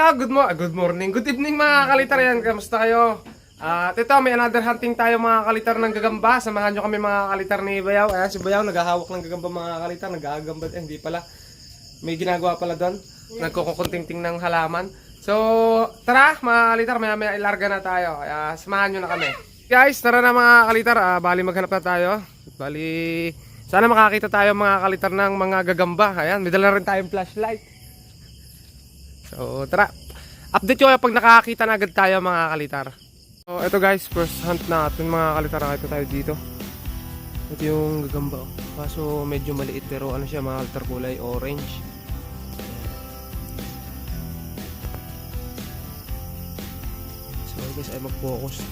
Good morning, good evening mga kalitar yan. Kamusta kayo? At ito, may another hunting tayo mga kalitar ng gagamba. Samahan nyo kami mga kalitar ni Bayaw. Ayan si Bayaw, naghahawak ng gagamba mga kalitar. Nag-aagamba, hindi pala. May ginagawa pala doon. Nagkukunting-ting ng halaman. So, tara mga kalitar, maya ilarga na tayo. Samahan nyo na kami. Guys, tara na mga kalitar. Bali maghanap na tayo. Bali, sana makakita tayo mga kalitar ng mga gagamba. Ayan, may dala rin tayong flashlight. So tara, update ko pag nakakita na agad tayo mga kalitar. So ito guys, first hunt natin mga kalitar. Nakita tayo dito. Ito yung gagamba. Kaso medyo maliit pero ano siya mga kalitar, kulay orange. So guys ay mag-focus.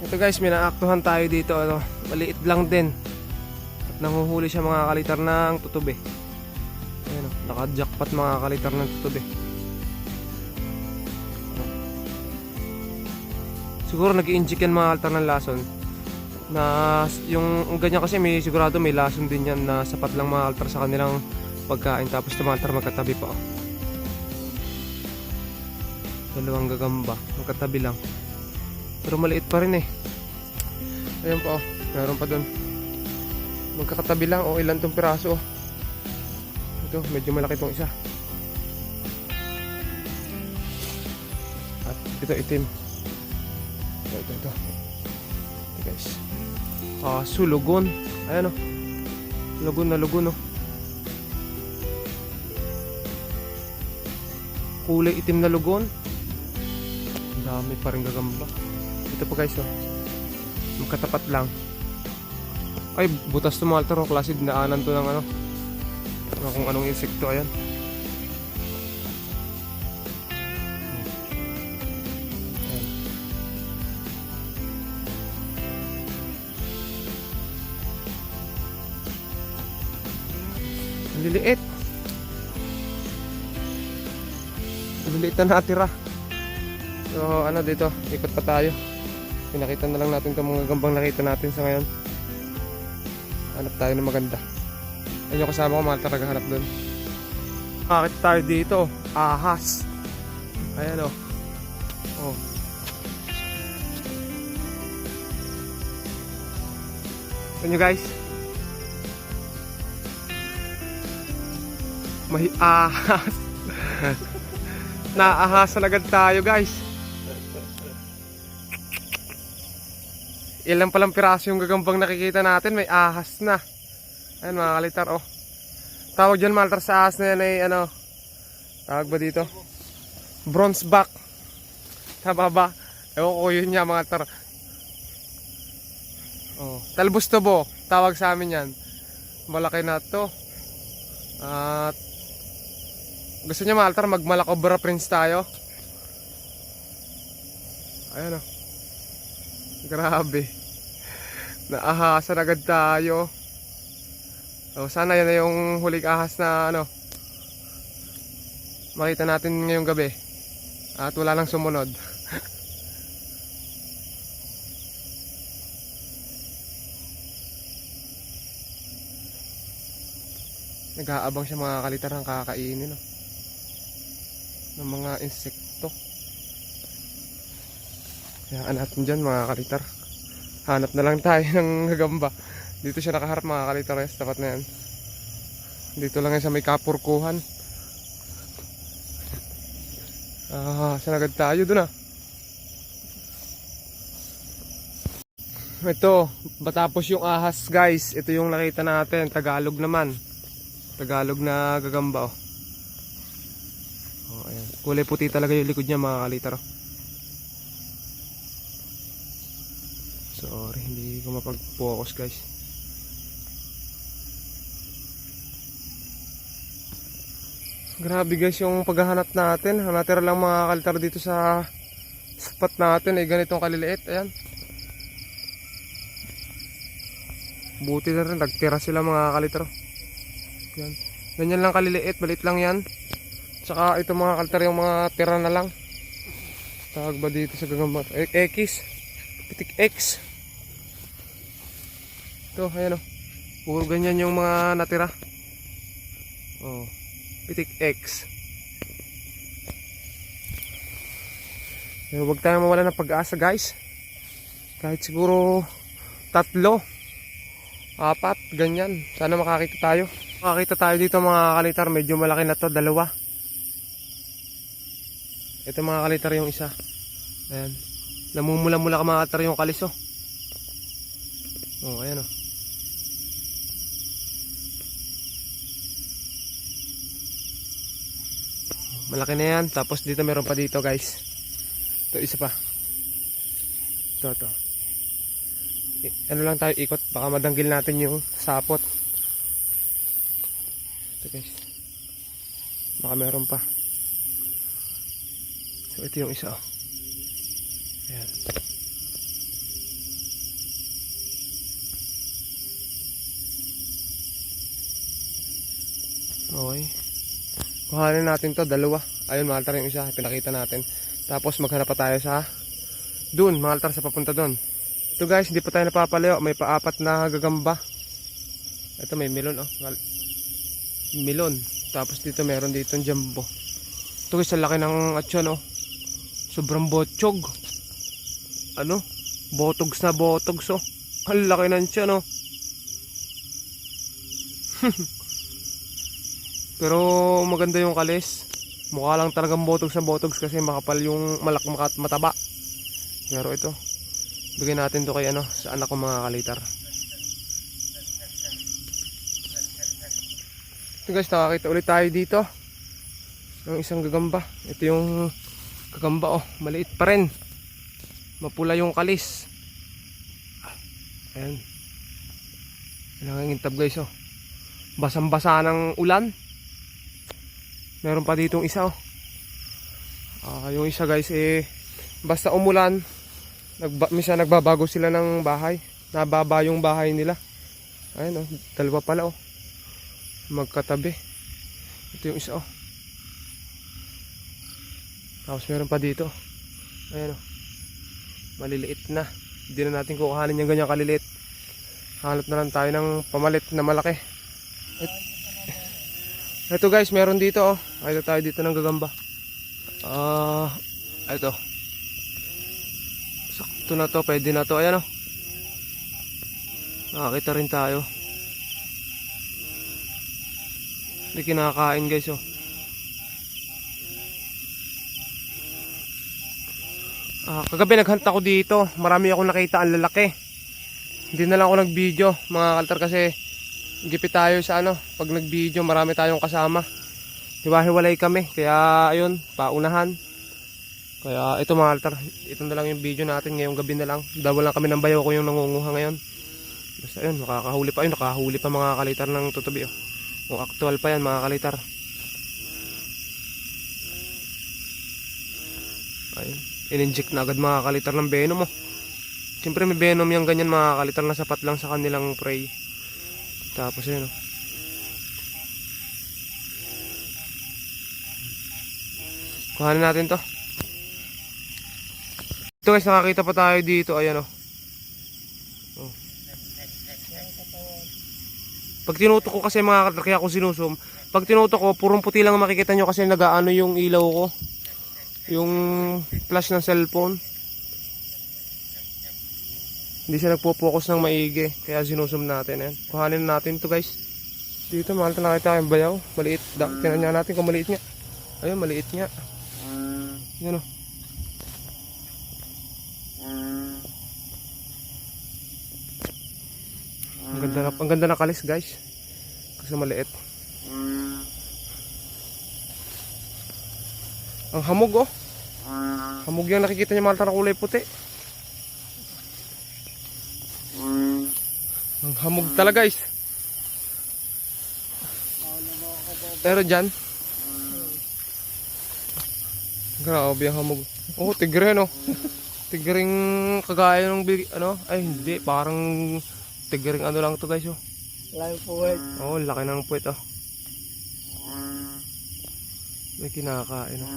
Ito guys, may naaktuhan tayo dito, ano, maliit lang din. At nanguhuli siya mga kalitar ng tutubi. Ayan, naka-jackpot mga kalitar ng tutubi. Siguro nag-i-inject yan mga kalitar ng lason. Na yung ganyan kasi may sigurado may lason din yan na sapat lang mga kalitar sa kanilang pagkain. Tapos ito mga kalitar magkatabi pa. Dalawang gagamba, magkatabi lang. Pero maliit pa rin eh. Ayan po, meron pa doon. Magkakatabi lang o ilan tong piraso. Ito, medyo malaki tong isa. At ito itim. Ito guys. Sulugon. Ayan o. Lugon na lugon o. Kulay itim na lugon. Ang dami pa rin gagamba. Ito po guys, oh. Magkatapat lang. Ay, butas to mga altar, oh. Klase dinaanan to ng ano, kung anong insekto, ayan. Ayan. Ang liliit. Ang liliit na natira. So ano dito, ikot pa tayo. Pinakita na lang natin itong mga gambang nakita natin sa ngayon. Hanap tayo ng maganda. Ayun yung kasama ko, mga talaga hanap doon. Makakita tayo dito, ahas. Ayan o. Oh. Ayan nyo guys. May ahas. Naahasan agad tayo guys. Ilan palang piraso yung gagambang nakikita natin, may ahas na. Ayan mga kalitar, oh. Tawag dyan maltar sa ahas na yan ay ano, tawag ba dito? Bronze back. Tama ba? Ewan ko yun niya mga kalitar. Oh, talbos tubo, tawag sa amin yan. Malaki na to. At gusto niya mga kalitar, magmalakobra prince tayo. Ayan oh. Grabe. Naahasan agad tayo. So, sana yan na yung huling ahas na ano, makita natin ngayong gabi. At wala nang sumunod. Nag-aabang siya mga kalitar ng kakainin, no? Ng mga insekto. Hayaan natin dyan mga kalitar. Hanap na lang tayo ng gagamba. Dito siya nakaharap mga kalitar. Yes, tapat na yan. Dito lang yan sa may kapurkuhan. Saan agad tayo dun ah. Ito, matapos yung ahas guys. Ito yung nakita natin. Tagalog naman. Tagalog na gagamba oh. Oh, ayan. Kulay puti talaga yung likod niya mga kalitar oh. Sorry, hindi ko mapag-focus guys. Grabe guys yung paghahanap natin. Natira lang mga kalitar dito sa spot natin ay ganitong kaliliit. Ayan. Buti na rin, nagtira sila mga kalitar. Ayan. Ganyan lang kaliliit, balit lang yan. Tsaka ito mga kalitar yung mga tira na lang. Tawag ba dito sa gagamba? X. Pitik X. Ito, ayan o. Puro ganyan yung mga natira. Oh, pitik X. Pero huwag tayong mawala ng pag-asa guys. Kahit siguro 3, 4, ganyan. Sana makakita tayo. Makakita tayo dito mga kalitar. Medyo malaki na to, 2. Ito mga kalitar yung isa. Ayan. Namumula-mula ka mga kalitar yung kalis oh. Oh, ayan oh. Malaki na yan. Tapos dito meron pa dito guys. Ito isa pa. Ito. Ano lang tayo ikot. Baka madanggil natin yung sapot. Ito guys. Baka meron pa. So ito yung isa oh. Ayan. Okay. Kuhanin natin to, 2. Ayun, maltar yung isa, pinakita natin. Tapos maghanap pa tayo sa dun, maltar sa papunta dun. Ito guys, hindi pa tayo napapalayo. May pa-4 na gagamba. Ito may melon oh. Melon. Tapos dito meron dito jumbo. Ito guys, ang laki ng atsyon oh. Sobrang botsyog. Ano? Botogs na botogs oh. Ang laki ng tiyan oh. Pero maganda yung kalis. Mukha lang talagang botogs na botogs kasi makapal yung mataba. Pero ito, bigyan natin to kay ano, sa anak ko mga kalitar. Ito guys, nakakita ulit tayo dito ng isang gagamba. Ito yung gagamba oh, maliit pa rin. Mapula yung kalis. Ayan. Nangangintab guys oh. Basang-basa ng ulan. Meron pa ditong isa oh. Yung isa guys basta umulan, minsan nagbabago sila ng bahay. Nababa yung bahay nila. Ayun oh, 2 pala oh. Magkatabi. Ito yung isa oh. Tapos meron pa dito. Ayan oh. Maliliit na. Hindi na natin kukuhanin yung ganyan kaliliit. Hanap na lang tayo ng pamalit na malaki. Ito guys, meron dito oh. Ito tayo dito ng gagamba. Ito. Sakto na to, pwede na to. Ayan oh. Nakakita rin tayo. Hindi kinakain guys oh. Kagabi naghanta ko dito. Marami akong nakita ang lalaki. Hindi na lang ako nag-video mga kaltar kasi gipit tayo sa ano. Pag nag-video marami tayong kasama. Hiwa-hiwalay kami. Kaya ayun, paunahan. Kaya ito mga kaltar, ito na lang yung video natin ngayong gabi na lang. Dawal lang kami ng bayaw ko yung nangunguha ngayon. Basta ayun, nakakahuli pa. Ayun, nakahuli pa mga kalitar ng tutubi oh. Kung actual pa yan mga kalitar. Ayun, in-inject na agad mga kalitar ng venom oh. Siyempre may venom yung ganyan mga kalitar na sapat lang sa kanilang prey. Tapos yun oh. Kuhanin natin to. Ito guys, nakakita pa tayo dito. Ayan oh. Oh. Pag tinutok ko kasi mga kalitar, kaya ako sinusum. Pag tinutok ko, purong puti lang makikita nyo kasi nagaano yung ilaw ko. Yung flash ng cellphone. Hindi siya nagpo-focus ng maigi. Kaya sinusum natin. Ayan. Kuhanin natin to guys. Dito mahal na nakita yung bayaw. Maliit. Tinan niya natin kung maliit nga. Ayun, maliit nga. Yan o. Ang ganda na kalis guys. Kasi maliit. Ang hamog oh. Hamog yung nakikita niya mga na kulay puti. Ang hamog talaga guys. Pero dyan, grabe ang hamog. Oh, tigre no. Tigring kagaya ng ano, ay hindi, parang tigring ano lang to guys oh. Laki puwet. Oh, laki ng puwet oh. May kinakain oh.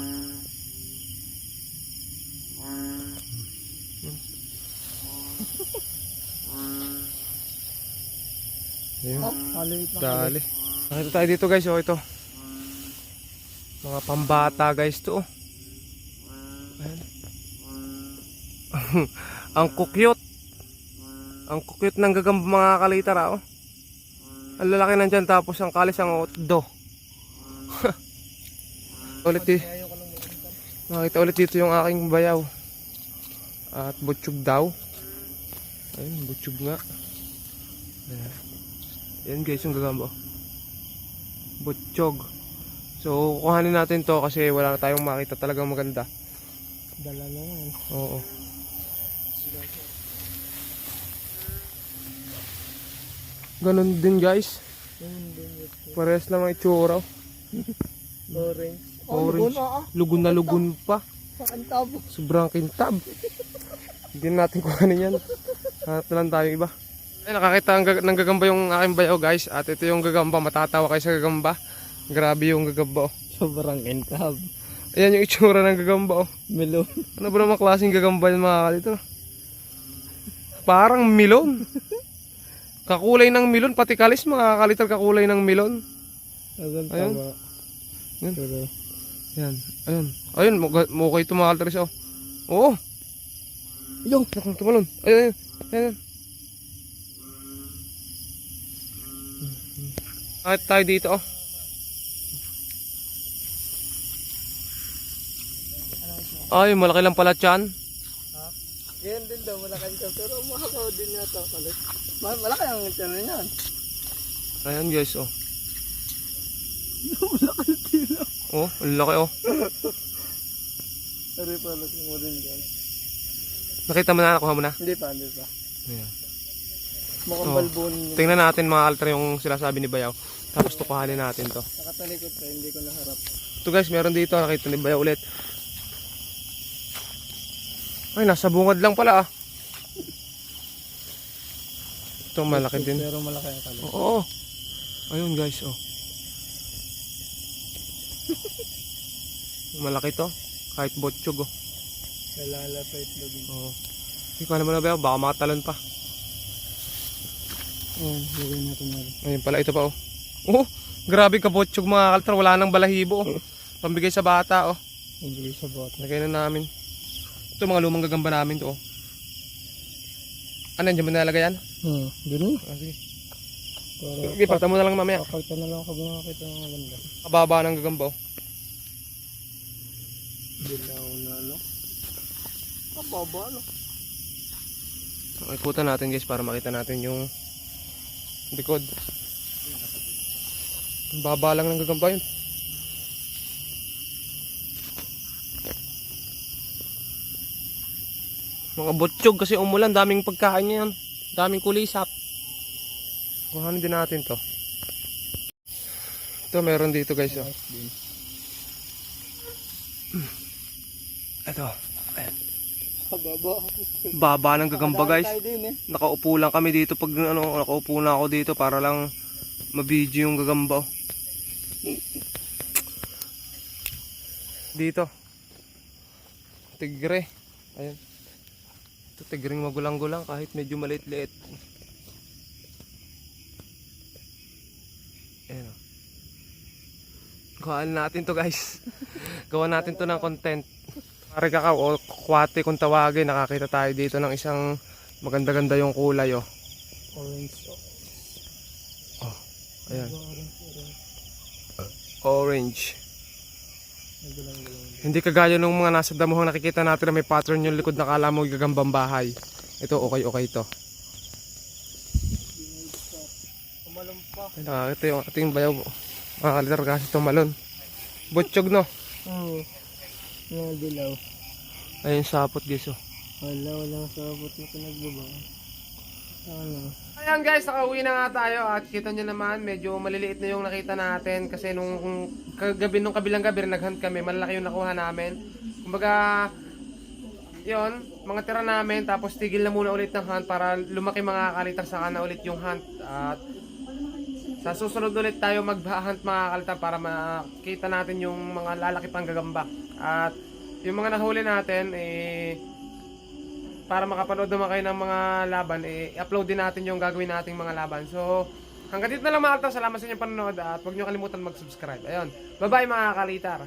Ayun. Maliit lang. Dali. Nakita tayo dito guys, oh ito. Mga pambata guys to. Ayan. Ang kukyot. Ang kukyot ng gagamba mga kalitar oh. Ang lalaki nandyan tapos ang kalis ang otdo. Ulit dito. Makita ulit dito yung aking bayaw. At butsyog daw. Ayun, butsyog nga. Ayan. Ayan guys yung gagamba. Butsyog. So kuhanin natin to kasi wala na tayong makita talagang maganda. Dala na yan. Oo. Ganon din guys. Parehas lang ang itsura. Orange. Orange. Lugon na lugon pa. Pakantab. Sobrang kintab. Hindi natin kuhanin yan. Hanap na lang tayo iba. Ay, nakakita ng gagamba yung aking bayaw guys. At ito yung gagamba. Matatawa kayo sa gagamba. Grabe yung gagamba oh. Sobrang kintab. Ayan yung itsura ng gagamba oh. Melon. Ano ba namang klaseng gagamba yung mga kalito? Parang milon. Kakulay ng milon. Pati kalis mga kalitar kakulay ng milon. Ayun. Ayun. Yan. Pero, Yan. Ayun. Ayun. Mukha ito mga kalitaris oh. Oo. yung. Nakang tumalon. Ayun. Ayun. Kahit tayo dito oh. Ay, malaki lang pala tiyan. Yan din daw, malaki siya. Pero umakaw din yata kalit. Malaki ang tiyan niyan. Ayan guys oh. Malaki ang tiyan. Oh, ang laki oh. Ari pala mo din dyan. Nakita mo na, nakuha mo na. Hindi pa, hindi pa. Ayan. Mukhang Oh. balbon yun. Tingnan natin mga kalitra yung sinasabi ni Bayaw. Tapos tukuhanin natin to. Nakatalikod pa, hindi ko naharap. Ito guys, meron dito. Nakita ni Bayaw ulit. Ay, nasa bungad lang pala ah. Ito malaki din. Pero malaki ang kalit. Oo. Ayun guys oh. Malaki to. Kahit botsyog oh. Lalala pa itlog. Oo. Hindi ko alam mo na Bayaw. Baka makatalon pa. Ayun, gawin natin na rin. Ayun pala, ito pa oh. Oh, grabe ka botsyog mga kalitra. Wala nang balahibo oh. Pambigay sa bata oh. Hindi sa bota. Lagay na namin. Ito mga lumang gagamba namin to oh. Ano, dyan mo nalagay yan? Ganun. Ah, sige. Para Sige, pakita mo na lang mamaya. pakita na lang ako makakita ng maganda. Kababa ng gagamba oh. Dilaw na ano. Kababa ano. Ikutan natin guys para makita natin yung likod. Ang baba lang ng gagamba yun. Mga botsyog kasi umulan, daming pagkain niyan. Daming kulisap. Kuhanin din natin to. Ito meron dito guys oh. Ito. Ayan. Kababa. Baba ng gagamba guys. Tayo din eh. Nakaupo lang kami dito pag ano, nakaupo na ako dito para lang ma-video yung gagamba. Dito. Tigre. Ayun. Ito tigring magulang-gulang kahit medyo maliit-liit. Ayun. Gawaan natin to guys. Gawan natin to ng content. Pare kakao o kwate kung tawagin, nakakita tayo dito ng isang maganda-ganda yung kulay oh. Orange. Oh, ayan. Orange. Orange. Magulang-gulang. Hindi kagaya nung mga nasa damuhang nakikita natin na may pattern yung likod na kala mo gagambang bahay. Ito okay to. Tumalong pa. Ay, nakakita yung ating bayaw. Mga kalitar kasi tumalon. Butsyog no. Oo. Mga dilaw. Ayun sapot guys oh. Walang sabot na pinagbaba. Ano? Ayan guys, nakauwi na nga tayo at kita nyo naman medyo maliliit na yung nakita natin kasi nung kagabi nung kabilang gabi naghunt kami, malaki yung nakuha namin. Kumbaga yon, mga tira namin tapos tigil na muna ulit ng hunt para lumaki mga kalitar saka na ulit yung hunt at sa susunod ulit tayo mag-hunt mga kalitar para makita natin yung mga lalaki pang gagamba at yung mga nahuli natin para makapanood naman kayo ng mga laban, i-upload din natin yung gagawin nating mga laban. So, Hanggang dito na lang mga kalitar. Salamat sa inyong panonood at huwag nyo kalimutan mag-subscribe. Ayun. Bye-bye mga kalitar.